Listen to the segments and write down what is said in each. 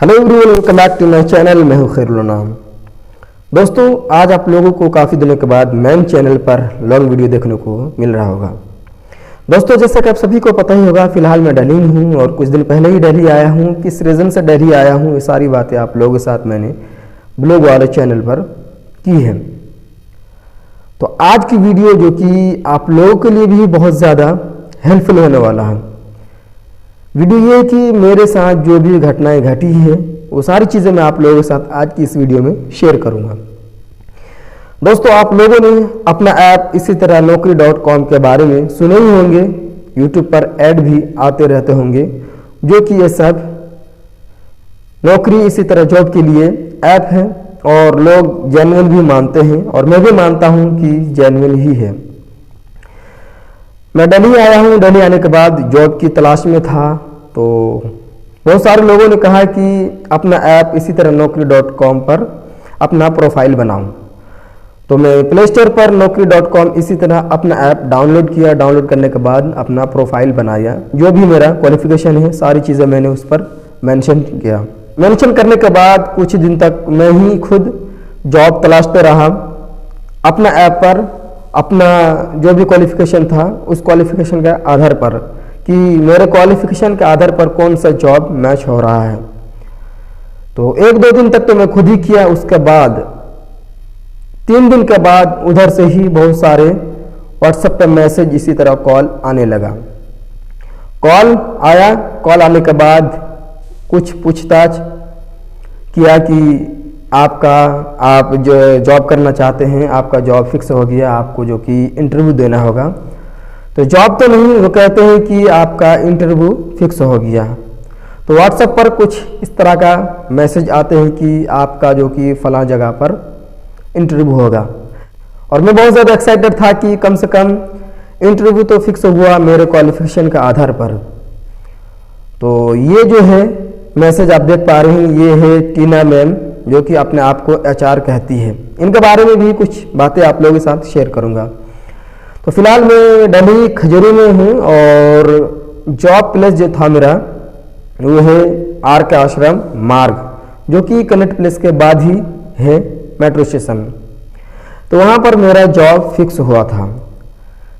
Hello everyone, welcome back to my channel. मैं हूं खैरुल नाम। दोस्तों, आज आप लोगों को काफ़ी दिनों के बाद मेन चैनल पर लॉन्ग वीडियो देखने को मिल रहा होगा। दोस्तों, जैसा कि आप सभी को पता ही होगा, फिलहाल मैं दिल्ली में हूं और कुछ दिन पहले ही दिल्ली आया हूं। किस रीज़न से दिल्ली आया हूं, ये सारी बातें आप लोगों के साथ मैंने ब्लॉग वाले चैनल पर की है। तो आज की वीडियो जो कि आप लोगों के लिए भी बहुत ज़्यादा हेल्पफुल होने वाला है। वीडियो ये है कि मेरे साथ जो भी घटनाएं घटी है वो सारी चीज़ें मैं आप लोगों के साथ आज की इस वीडियो में शेयर करूंगा। दोस्तों, आप लोगों ने अपना ऐप इसी तरह naukri.com के बारे में सुने ही होंगे। यूट्यूब पर ऐड भी आते रहते होंगे जो कि ये सब नौकरी इसी तरह जॉब के लिए ऐप है और लोग जेन्युइन भी मानते हैं और मैं भी मानता हूं कि जेन्युइन ही है। मैं दिल्ली आया हूँ। दिल्ली आने के बाद जॉब की तलाश में था, तो बहुत सारे लोगों ने कहा कि अपना ऐप इसी तरह naukri.com पर अपना प्रोफाइल बनाऊं। तो मैं प्ले स्टोर पर naukri.com इसी तरह अपना ऐप डाउनलोड किया। डाउनलोड करने के बाद अपना प्रोफाइल बनाया। जो भी मेरा क्वालिफिकेशन है सारी चीज़ें मैंने उस पर मेंशन किया। मेंशन करने के बाद कुछ दिन तक मैं ही खुद जॉब तलाशते रहा अपना ऐप पर। अपना जो भी क्वालिफिकेशन था उस क्वालिफिकेशन के आधार पर कि मेरे क्वालिफिकेशन के आधार पर कौन सा जॉब मैच हो रहा है। तो एक दो दिन तक तो मैं खुद ही किया। उसके बाद 3 दिन के बाद उधर से ही बहुत सारे व्हाट्सएप पे मैसेज, इसी तरह कॉल आने लगा। कॉल आया। कॉल आने के बाद कुछ पूछताछ किया कि आप जो जॉब करना चाहते हैं, आपका जॉब फिक्स हो गया, आपको जो कि इंटरव्यू देना होगा। तो जॉब तो नहीं, वो कहते हैं कि आपका इंटरव्यू फिक्स हो गया। तो व्हाट्सएप पर कुछ इस तरह का मैसेज आते हैं कि आपका जो कि फलां जगह पर इंटरव्यू होगा। और मैं बहुत ज़्यादा एक्साइटेड था कि कम से कम इंटरव्यू तो फिक्स हुआ मेरे क्वालिफिकेशन के आधार पर। तो ये जो है मैसेज आप देख पा रहे हैं, ये है टीना मैम जो कि अपने आप को HR कहती है। इनके बारे में भी कुछ बातें आप लोगों के साथ शेयर करूंगा। तो फिलहाल मैं दिल्ली खजूरी में हूँ और जॉब प्लेस जो था मेरा वो है RK आश्रम मार्ग, जो कि कनेक्ट प्लेस के बाद ही है मेट्रो स्टेशन। तो वहाँ पर मेरा जॉब फिक्स हुआ था।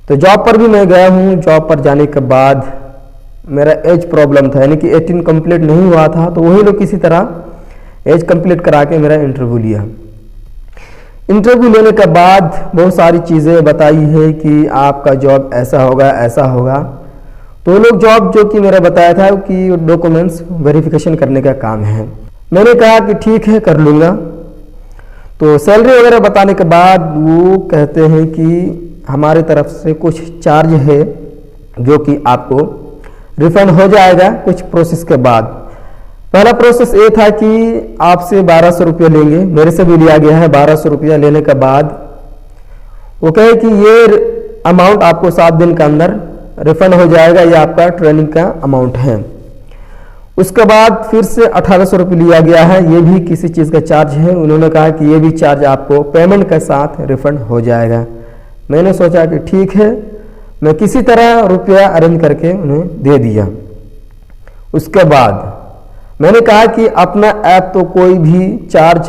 तो जॉब पर भी मैं गया हूँ। जॉब पर जाने के बाद मेरा एज प्रॉब्लम था, यानी कि 18 कंप्लीट नहीं हुआ था। तो वही लोग किसी तरह एज कंप्लीट करा के मेरा इंटरव्यू लिया। इंटरव्यू लेने के बाद बहुत सारी चीज़ें बताई है कि आपका जॉब ऐसा होगा, ऐसा होगा। तो लोग जॉब जो कि मेरा बताया था कि डॉक्यूमेंट्स वेरिफिकेशन करने का काम है। मैंने कहा कि ठीक है, कर लूँगा। तो सैलरी वगैरह बताने के बाद वो कहते हैं कि हमारे तरफ से कुछ चार्ज है जो कि आपको रिफंड हो जाएगा कुछ प्रोसेस के बाद। पहला प्रोसेस ये था कि आपसे 1200 रुपये लेंगे। मेरे से भी लिया गया है। 1200 रुपया लेने के बाद वो कहे कि ये अमाउंट आपको 7 दिन के अंदर रिफंड हो जाएगा, ये आपका ट्रेनिंग का अमाउंट है। उसके बाद फिर से 1800 रुपये लिया गया है। ये भी किसी चीज़ का चार्ज है। उन्होंने कहा कि ये भी चार्ज आपको पेमेंट के साथ रिफंड हो जाएगा। मैंने सोचा कि ठीक है, मैं किसी तरह रुपया अरेंज करके उन्हें दे दिया। उसके बाद मैंने कहा कि अपना ऐप तो कोई भी चार्ज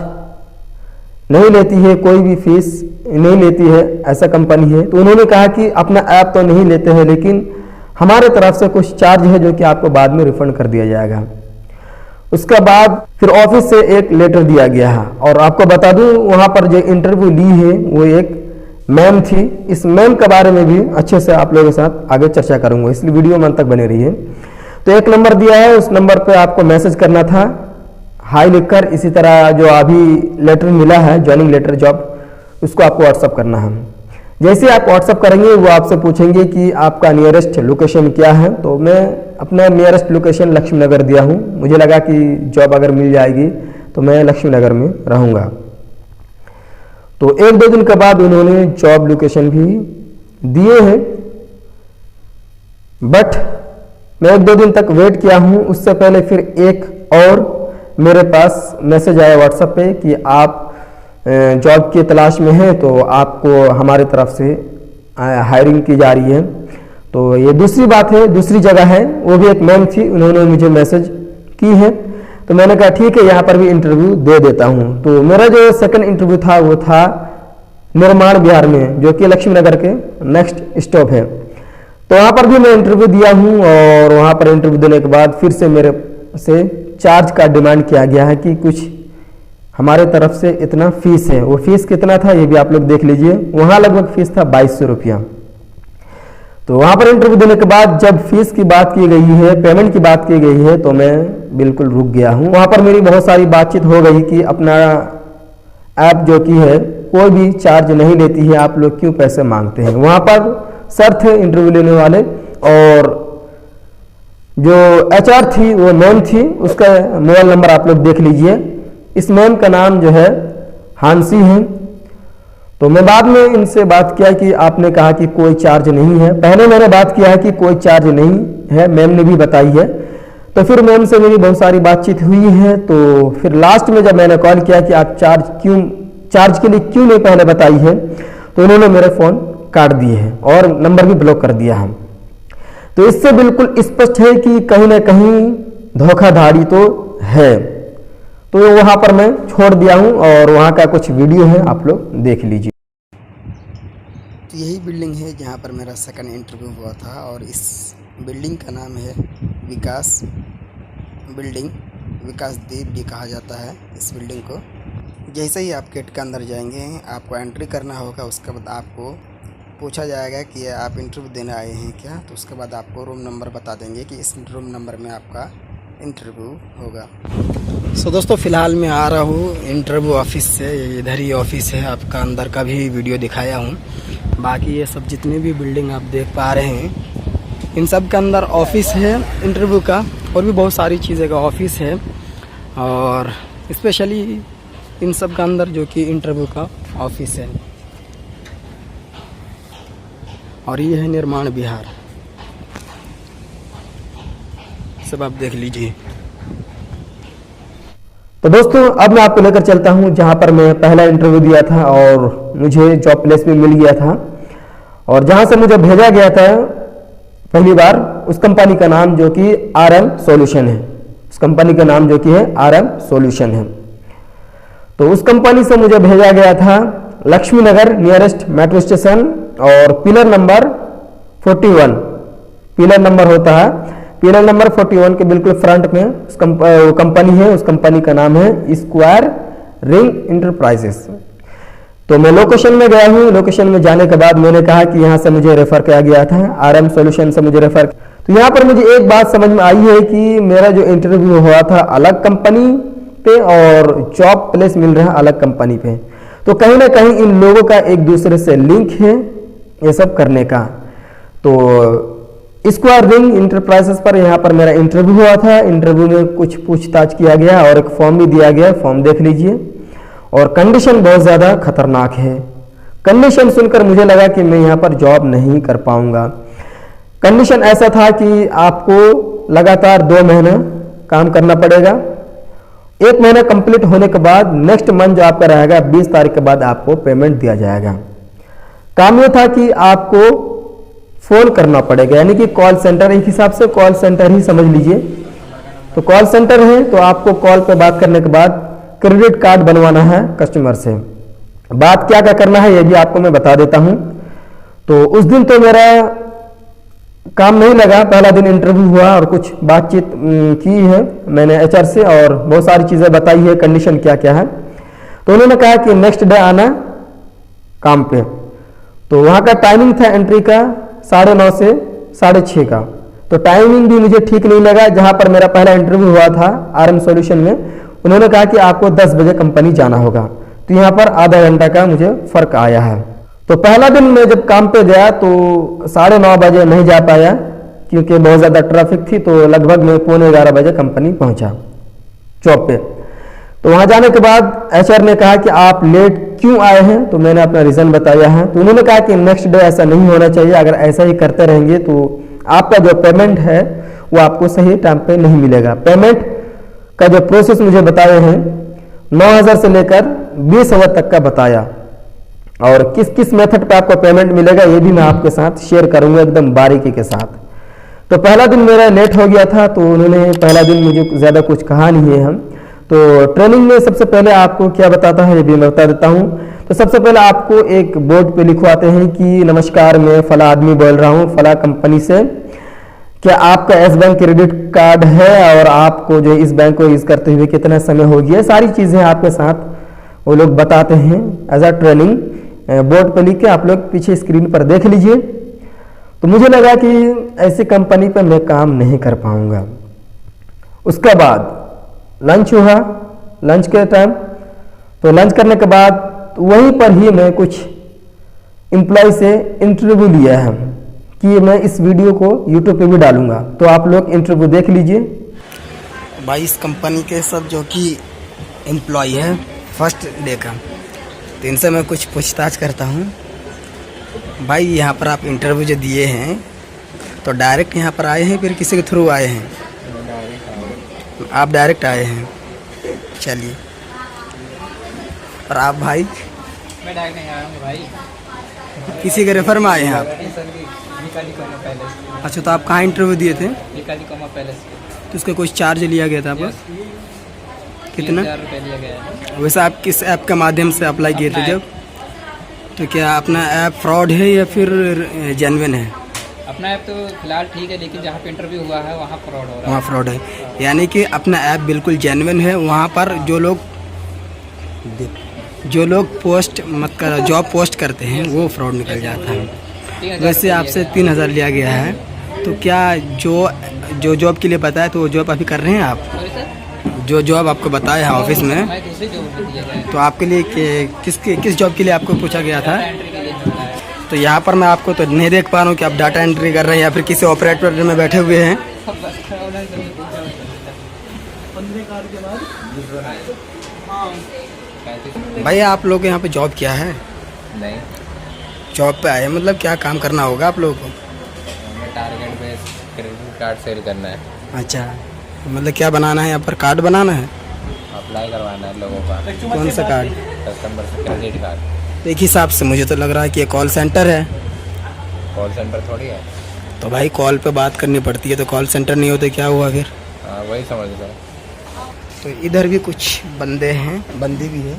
नहीं लेती है, कोई भी फीस नहीं लेती है, ऐसा कंपनी है। तो उन्होंने कहा कि अपना ऐप तो नहीं लेते हैं, लेकिन हमारे तरफ से कुछ चार्ज है जो कि आपको बाद में रिफंड कर दिया जाएगा। उसके बाद फिर ऑफिस से एक लेटर दिया गया है। और आपको बता दूं, वहाँ पर जो इंटरव्यू ली है वो एक मैम थी। इस मैम के बारे में भी अच्छे से आप लोगों के साथ आगे चर्चा करूंगा, इसलिए वीडियो में अंत तक बने रहिए। तो एक नंबर दिया है, उस नंबर पे आपको मैसेज करना था हाई लिखकर। इसी तरह जो अभी लेटर मिला है, ज्वाइनिंग लेटर जॉब, उसको आपको व्हाट्सअप करना है। जैसे आप व्हाट्सअप करेंगे वो आपसे पूछेंगे कि आपका नियरेस्ट लोकेशन क्या है। तो मैं अपना नियरेस्ट लोकेशन लक्ष्मी नगर दिया हूँ। मुझे लगा कि जॉब अगर मिल जाएगी तो मैं लक्ष्मी नगर में रहूँगा। तो 1-2 दिन के बाद उन्होंने जॉब लोकेशन भी दिए हैं, बट मैं 1-2 दिन तक वेट किया हूँ। उससे पहले फिर एक और मेरे पास मैसेज आया व्हाट्सएप पे कि आप जॉब की तलाश में हैं, तो आपको हमारे तरफ से हायरिंग की जा रही है। तो ये दूसरी बात है, दूसरी जगह है, वो भी एक मैम थी, उन्होंने मुझे मैसेज की है। तो मैंने कहा ठीक है, यहाँ पर भी इंटरव्यू दे देता हूँ। तो मेरा जो सेकंड इंटरव्यू था वो था निर्माण बिहार में, जो कि लक्ष्मी नगर के नेक्स्ट स्टॉप है। तो वहाँ पर भी मैं इंटरव्यू दिया हूँ और वहाँ पर इंटरव्यू देने के बाद फिर से मेरे से चार्ज का डिमांड किया गया है कि कुछ हमारे तरफ से इतना फीस है। वो फीस कितना था ये भी आप लोग देख लीजिए। वहाँ लगभग फीस था 2200 रुपया। तो वहाँ पर इंटरव्यू देने के बाद जब फीस की बात की गई है, पेमेंट की बात की गई है, तो मैं बिल्कुल रुक गया हूँ। वहाँ पर मेरी बहुत सारी बातचीत हो गई कि अपना ऐप जो कि है कोई भी चार्ज नहीं लेती है, आप लोग क्यों पैसे मांगते हैं। वहाँ पर सर थे इंटरव्यू लेने वाले, और जो HR थी वो मैम थी, उसका मोबाइल नंबर आप लोग देख लीजिए। इस मैम का नाम जो है हांसी है। तो मैं बाद में इनसे बात किया कि आपने कहा कि कोई चार्ज नहीं है। पहले मैंने बात किया है कि कोई चार्ज नहीं है, मैम ने भी बताई है। तो फिर मैम से मेरी बहुत सारी बातचीत हुई है। तो फिर लास्ट में जब मैंने कॉल किया कि आप चार्ज के लिए क्यों नहीं पहले बताई है, तो उन्होंने मेरे फ़ोन काट दिए हैं और नंबर भी ब्लॉक कर दिया है। तो इससे बिल्कुल स्पष्ट है कि कहीं ना कहीं धोखाधड़ी तो है। तो वहाँ पर मैं छोड़ दिया हूँ और वहाँ का कुछ वीडियो है, आप लोग देख लीजिए। तो यही बिल्डिंग है जहाँ पर मेरा सेकंड इंटरव्यू हुआ था, और इस बिल्डिंग का नाम है विकास बिल्डिंग। विकास द्वीप भी कहा जाता है इस बिल्डिंग को। जैसे ही आप गेट के अंदर जाएंगे, आपको एंट्री करना होगा। उसके बाद आपको पूछा जाएगा कि आप इंटरव्यू देने आए हैं क्या। तो उसके बाद आपको रूम नंबर बता देंगे कि इस रूम नंबर में आपका इंटरव्यू होगा। सो दोस्तों, फ़िलहाल मैं आ रहा हूँ इंटरव्यू ऑफिस से। इधर ही ऑफिस है, आपका अंदर का भी वीडियो दिखाया हूँ। बाकी ये सब जितने भी बिल्डिंग आप देख पा रहे हैं, इन सब के अंदर ऑफिस है इंटरव्यू का, और भी बहुत सारी चीज़ें का ऑफिस है। और स्पेशली इन सब का अंदर जो कि इंटरव्यू का ऑफिस है। और ये है निर्माण बिहार, सब आप देख लीजिए। तो दोस्तों, अब मैं आपको लेकर चलता हूं जहां पर मैं पहला इंटरव्यू दिया था और मुझे जॉब प्लेस भी मिल गया था। और जहां से मुझे भेजा गया था पहली बार, उस कंपनी का नाम जो कि RM सॉल्यूशन है। उस कंपनी का नाम जो कि है RM सॉल्यूशन है। तो उस कंपनी से मुझे भेजा गया था लक्ष्मी नगर नियरेस्ट मेट्रो स्टेशन, और पिलर नंबर 41 पिलर नंबर होता है। पिलर नंबर 41 के बिल्कुल फ्रंट में उस कंपनी है। उस कंपनी का नाम है स्क्वायर रिंग इंटरप्राइजेस। तो मैं लोकेशन में गया हूँ। लोकेशन में जाने के बाद मैंने कहा कि यहाँ से मुझे रेफर किया गया था, RM सॉल्यूशन से मुझे रेफर। तो यहाँ पर मुझे एक बात समझ में आई है कि मेरा जो इंटरव्यू हुआ था अलग कंपनी पे और जॉब प्लेस मिल रहा है अलग कंपनी पे। तो कहीं ना कहीं इन लोगों का एक दूसरे से लिंक है ये सब करने का। तो स्क्वायर रिंग इंटरप्राइजेस पर यहाँ पर मेरा इंटरव्यू हुआ था। इंटरव्यू में कुछ पूछताछ किया गया और एक फॉर्म भी दिया गया, फॉर्म देख लीजिए। और कंडीशन बहुत ज़्यादा खतरनाक है। कंडीशन सुनकर मुझे लगा कि मैं यहाँ पर जॉब नहीं कर पाऊंगा। कंडीशन ऐसा था कि आपको लगातार 2 महीना काम करना पड़ेगा। 1 महीना कंप्लीट होने के बाद नेक्स्ट मंथ जो आपका रहेगा 20 तारीख के बाद आपको पेमेंट दिया जाएगा। काम यह था कि आपको फोन करना पड़ेगा, यानी कि कॉल सेंटर, एक हिसाब से कॉल सेंटर ही समझ लीजिए। तो कॉल सेंटर है, तो आपको कॉल पे बात करने के बाद क्रेडिट कार्ड बनवाना है कस्टमर से। बात क्या क्या करना है ये भी आपको मैं बता देता हूं। तो उस दिन तो मेरा काम नहीं लगा। पहला दिन इंटरव्यू हुआ और कुछ बातचीत की है मैंने HR से, और बहुत सारी चीज़ें बताई है, कंडीशन क्या क्या है। तो उन्होंने कहा कि नेक्स्ट डे आना काम पे। तो वहाँ का टाइमिंग था एंट्री का 9:30 से 6:30 का। तो टाइमिंग भी मुझे ठीक नहीं लगा। जहाँ पर मेरा पहला इंटरव्यू हुआ था RM सॉल्यूशन में, उन्होंने कहा कि आपको 10 बजे कंपनी जाना होगा। तो यहाँ पर आधा घंटा का मुझे फर्क आया है। तो पहला दिन मैं जब काम पे गया तो 9:30 बजे नहीं जा पाया क्योंकि बहुत ज़्यादा ट्रैफिक थी। तो लगभग मैं 11:15 बजे कंपनी पहुँचा जॉब पे। तो वहाँ जाने के बाद HR ने कहा कि आप लेट क्यों आए हैं। तो मैंने अपना रीज़न बताया है। तो उन्होंने कहा कि नेक्स्ट डे ऐसा नहीं होना चाहिए, अगर ऐसा ही करते रहेंगे तो आपका जो पेमेंट है वो आपको सही टाइम पे नहीं मिलेगा। पेमेंट का जो प्रोसेस मुझे बताए हैं 9,000 से लेकर 20,000 तक का बताया, और किस किस मेथड पे आपको पेमेंट मिलेगा ये भी मैं आपके साथ शेयर करूंगा एकदम बारीकी के साथ। तो पहला दिन मेरा लेट हो गया था, तो उन्होंने पहला दिन मुझे ज़्यादा कुछ कहा नहीं है। हम तो ट्रेनिंग में सबसे पहले आपको क्या बताता है ये भी मैं बता देता हूँ। तो सबसे पहले आपको एक बोर्ड पे लिखवाते हैं कि नमस्कार, मैं फला आदमी बोल रहा हूँ फला कंपनी से, क्या आपका एस बैंक क्रेडिट कार्ड है और आपको जो इस बैंक को यूज़ करते हुए कितना समय हो गया, सारी चीज़ें आपके साथ वो लोग बताते हैं एज अ ट्रेनिंग। बोर्ड पर लिख के आप लोग पीछे स्क्रीन पर देख लीजिए। तो मुझे लगा कि ऐसी कंपनी पर मैं काम नहीं कर पाऊंगा। उसके बाद लंच हुआ, लंच के टाइम तो लंच करने के बाद वहीं पर ही मैं कुछ एम्प्लॉय से इंटरव्यू लिया है कि मैं इस वीडियो को यूट्यूब पे भी डालूंगा, तो आप लोग इंटरव्यू देख लीजिए। भाई इस कंपनी के सब जो कि एम्प्लॉय है फर्स्ट डे का, तो इनसे मैं कुछ पूछताछ करता हूँ। भाई यहाँ पर आप इंटरव्यू जो दिए हैं तो डायरेक्ट यहाँ पर आए हैं फिर किसी के थ्रू आए हैं? आप डायरेक्ट आए हैं, चलिए। और आप भाई? मैं डायरेक्ट नहीं आया हूँ भाई, किसी के रेफर में आए हैं आप? पैलेस। अच्छा, तो आप कहाँ इंटरव्यू दिए थे? पैलेस। तो उसका कुछ चार्ज लिया गया था आपका? कितना? 3000 रुपये लिया गया है। वैसे आप किस ऐप के माध्यम से अप्लाई किए थे जब? तो क्या अपना ऐप फ्रॉड है या फिर जेन्युइन है? अपना ऐप तो फिलहाल ठीक है, लेकिन जहाँ पे इंटरव्यू हुआ है वहाँ फ्रॉड हो रहा है। वहाँ फ्रॉड है, यानी कि अपना ऐप बिल्कुल जेन्युइन है। वहाँ पर जो लोग पोस्ट मत कर जॉब पोस्ट करते हैं वो फ्रॉड निकल जाता है। वैसे आपसे 3000 लिया गया है, तो क्या जो जॉब के लिए बताया तो वो जॉब अभी कर रहे हैं आप? जो जॉब आपको बताया है ऑफिस में, दूसरी जॉब दिया गया है। तो आपके लिए किस जॉब के लिए आपको पूछा गया था? तो यहाँ पर मैं आपको तो नहीं देख पा रहा हूँ कि आप डाटा एंट्री कर रहे हैं या फिर किसी ऑपरेटर में बैठे हुए हैं। भाई आप लोग यहाँ पे जॉब किया है? नहीं, जॉब पे आए, मतलब क्या काम करना होगा आप लोगों को? टारगेट पे क्रेडिट कार्ड सेल करना है। अच्छा, मतलब क्या बनाना है यहाँ पर? कार्ड बनाना है? अप्लाई करवाना है लोगों का। कौन सा कार्ड? कस्टमर से क्रेडिट कार्ड। एक हिसाब से मुझे तो लग रहा है कि ये कॉल सेंटर है। कॉल सेंटर थोड़ी है। तो भाई कॉल पे बात करनी पड़ती है, तो कॉल सेंटर नहीं होते क्या हुआ फिर? हाँ, वही समझ लो। तो इधर भी कुछ बंदे हैं, बंदी भी है।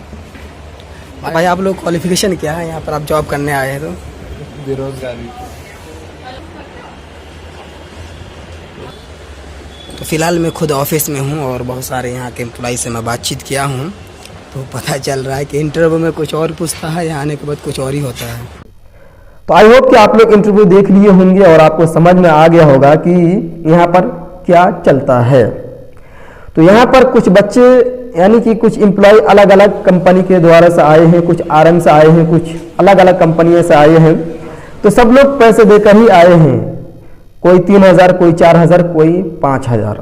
भाई आप लोग क्वालिफिकेशन क्या है यहाँ पर आप जॉब करने आए हैं? तो बेरोजगारी। तो फिलहाल मैं खुद ऑफिस में हूँ और बहुत सारे यहाँ के एम्प्लॉय से मैं बातचीत किया हूँ, तो पता चल रहा है कि इंटरव्यू में कुछ और पूछता है, यहाँ आने के बाद कुछ और ही होता है। तो आई होप कि आप लोग इंटरव्यू देख लिए होंगे और आपको समझ में आ गया होगा कि यहाँ पर क्या चलता है। तो यहाँ पर कुछ बच्चे यानी कि कुछ एम्प्लॉय अलग अलग कंपनी के द्वारा से आए हैं, कुछ आरएम से आए हैं, कुछ अलग अलग कंपनियों से आए हैं। तो सब लोग पैसे देकर ही आए हैं, कोई 3000, कोई 4000, कोई 5000।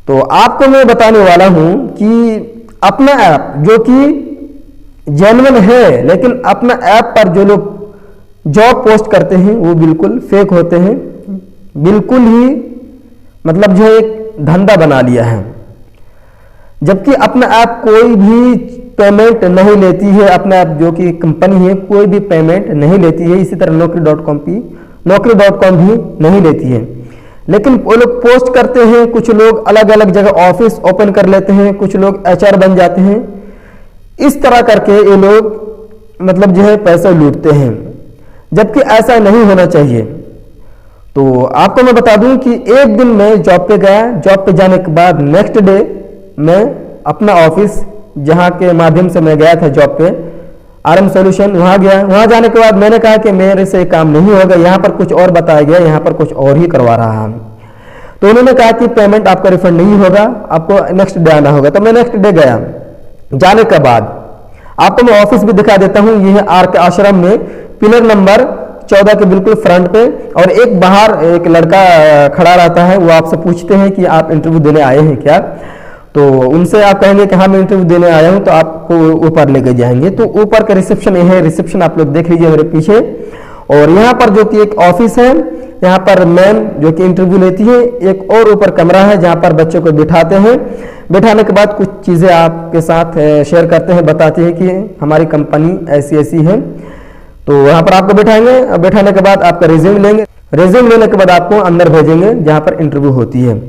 तो आपको मैं बताने वाला हूं कि अपना ऐप जो कि जेन्युइन है, लेकिन अपना ऐप पर जो लोग जॉब पोस्ट करते हैं वो बिल्कुल फेक होते हैं, बिल्कुल ही मतलब जो एक धंधा बना लिया है। जबकि अपना ऐप कोई भी पेमेंट नहीं लेती है, अपना ऐप जो कि कंपनी है कोई भी पेमेंट नहीं लेती है। इसी तरह नौकरी.com भी नहीं लेती है, लेकिन वो लोग पोस्ट करते हैं। कुछ लोग अलग अलग जगह ऑफिस ओपन कर लेते हैं, कुछ लोग HR बन जाते हैं। इस तरह करके ये लोग मतलब जो है पैसा लूटते हैं, जबकि ऐसा नहीं होना चाहिए। तो आपको मैं बता दूं कि एक दिन मैं जॉब पे गया, जॉब पे जाने के बाद नेक्स्ट डे मैं अपना ऑफिस जहां के माध्यम से मैं गया था जॉब पे, RM सॉल्यूशन, वहां गया। वहां जाने के बाद मैंने कहा कि मेरे से काम नहीं होगा, यहाँ पर कुछ और बताया गया, यहाँ पर कुछ और ही करवा रहा है। तो उन्होंने कहा कि पेमेंट आपका रिफंड नहीं होगा, आपको नेक्स्ट डे आना होगा। तो मैं नेक्स्ट डे गया। जाने के बाद आपको मैं ऑफिस भी दिखा देता हूँ। ये है RK आश्रम में पिलर नंबर 14 के बिल्कुल फ्रंट पे, और एक बाहर एक लड़का खड़ा रहता है। वो आपसे पूछते हैं कि आप इंटरव्यू देने आए हैं क्या? तो उनसे आप कहेंगे कि हाँ मैं इंटरव्यू देने आया हूं, तो आपको ऊपर लेके जाएंगे। तो ऊपर का रिसेप्शन ये है, रिसेप्शन आप लोग देख लीजिए मेरे पीछे। और यहाँ पर जो कि एक ऑफिस है, यहाँ पर मैम जो कि इंटरव्यू लेती है। एक और ऊपर कमरा है जहाँ पर बच्चों को बिठाते हैं। बिठाने के बाद कुछ चीज़ें आपके साथ शेयर करते हैं, बताते हैं कि हमारी कंपनी ऐसी ऐसी है। तो यहाँ पर आपको बिठाएंगे, बैठाने के बाद आपका रिज्यूम लेंगे। रिज्यूम लेने के बाद आपको अंदर भेजेंगे जहाँ पर इंटरव्यू होती है।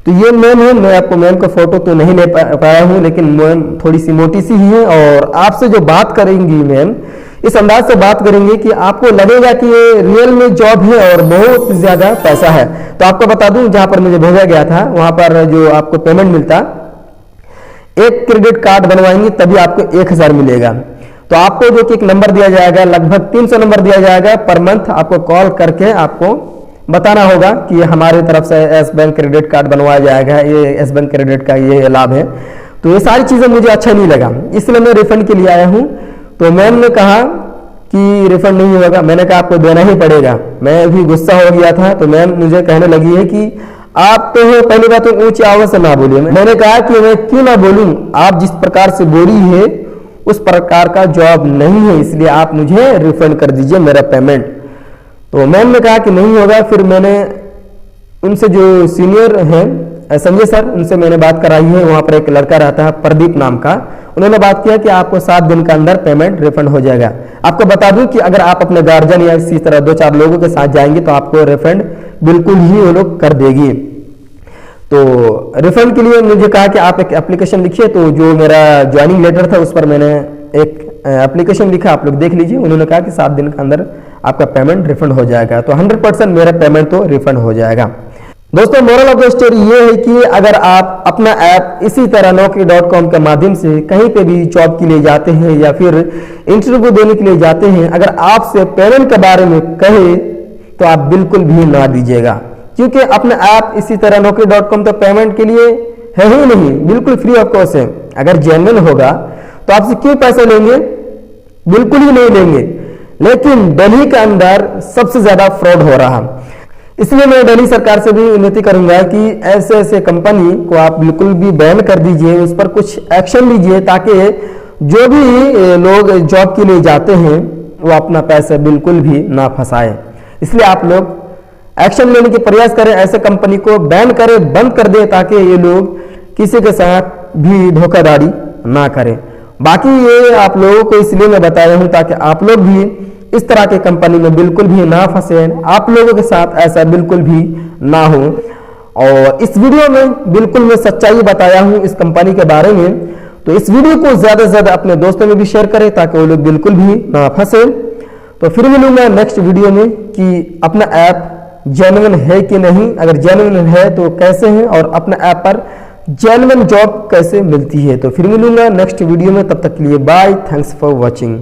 तो ये मैम है, मैं आपको मैम का फोटो तो नहीं ले पाया हूँ, लेकिन मैम थोड़ी सी मोटी सी ही है और आपसे जो बात करेंगी मैम इस अंदाज से बात करेंगे कि आपको लगेगा कि ये रियल में जॉब है और बहुत ज्यादा पैसा है। तो आपको बता दूं, जहां पर मुझे भेजा गया था वहां पर जो आपको पेमेंट मिलता, एक क्रेडिट कार्ड बनवाएंगे तभी आपको 1000 मिलेगा। तो आपको जो कि एक नंबर दिया जाएगा, लगभग 300 नंबर दिया जाएगा पर मंथ, आपको कॉल करके आपको बताना होगा कि हमारे तरफ से एस बैंक क्रेडिट कार्ड बनवाया जाएगा, ये एस बैंक क्रेडिट का ये लाभ है। तो ये सारी चीजें मुझे अच्छा नहीं लगा, इसलिए मैं रिफंड के लिए आया हूँ। तो मैम ने कहा कि रिफंड नहीं होगा, मैंने कहा आपको देना ही पड़ेगा। मैं भी गुस्सा हो गया था, तो मैम मुझे कहने लगी है कि आप तो पहली बात तो ऊंची आवाज से ना बोलिए। मैंने कहा कि मैं क्यों ना बोलूं, आप जिस प्रकार से बोली है उस प्रकार का जॉब नहीं है, इसलिए आप मुझे रिफंड कर दीजिए मेरा पेमेंट। तो मैम ने कहा कि नहीं होगा। फिर मैंने उनसे जो सीनियर हैं संजय सर, उनसे मैंने बात कराई है, वहां पर एक लड़का रहता है प्रदीप नाम का, उन्होंने बात किया कि आपको 7 दिन के अंदर पेमेंट रिफंड हो जाएगा। आपको बता दूं कि अगर आप अपने गार्जियन या इसी तरह 2-4 लोगों के साथ जाएंगे तो आपको रिफंड बिल्कुल ही वो लोग कर देगी। तो रिफंड के लिए मुझे कहा कि आप एक एप्लीकेशन लिखिए। तो जो मेरा ज्वाइनिंग लेटर था उस पर मैंने एक एप्लीकेशन लिखा, आप लोग देख लीजिए। उन्होंने कहा कि 7 दिन के अंदर आपका पेमेंट रिफंड हो जाएगा। तो 100% मेरा पेमेंट तो रिफंड हो जाएगा। दोस्तों, मोरल ऑफ द स्टोरी ये है कि अगर आप अपना ऐप इसी तरह naukri.com के माध्यम से कहीं पे भी जॉब के लिए जाते हैं या फिर इंटरव्यू देने के लिए जाते हैं, अगर आपसे पेमेंट के बारे में कहे तो आप बिल्कुल भी ना दीजिएगा, क्योंकि अपना ऐप इसी तरह naukri.com तो पेमेंट के लिए है ही नहीं, बिल्कुल फ्री ऑफ कॉस्ट है। अगर जेन्युइन होगा तो आपसे क्यों पैसे लेंगे, बिल्कुल ही नहीं लेंगे। लेकिन दिल्ली के अंदर सबसे ज्यादा फ्रॉड हो रहा, इसलिए मैं दिल्ली सरकार से भी विनती करूंगा कि ऐसे ऐसे कंपनी को आप बिल्कुल भी बैन कर दीजिए, उस पर कुछ एक्शन लीजिए, ताकि जो भी लोग जॉब के लिए जाते हैं वो अपना पैसा बिल्कुल भी ना फंसाए। इसलिए आप लोग एक्शन लेने के प्रयास करें, ऐसे कंपनी को बैन करें, बंद कर दें, ताकि ये लोग किसी के साथ भी धोखाधड़ी ना करें। बाकी ये आप लोगों को इसलिए मैं बताया हूं ताकि आप लोग भी इस तरह के कंपनी में बिल्कुल भी ना फंसे, आप लोगों के साथ ऐसा बिल्कुल भी ना हो। और इस वीडियो में बिल्कुल मैं सच्चाई बताया हूं इस कंपनी के बारे में। तो इस वीडियो को ज्यादा से ज्यादा अपने दोस्तों में भी शेयर करें ताकि वो लोग बिल्कुल भी ना फंसे। तो फिर मिलूंगा नेक्स्ट वीडियो में कि अपना ऐप जेन्युइन है कि नहीं, अगर जेन्युइन है तो कैसे है, और अपना ऐप पर जेन्युइन जॉब कैसे मिलती है। तो फिर मिलूंगा नेक्स्ट वीडियो में, तब तक के लिए बाय, थैंक्स फॉर वॉचिंग।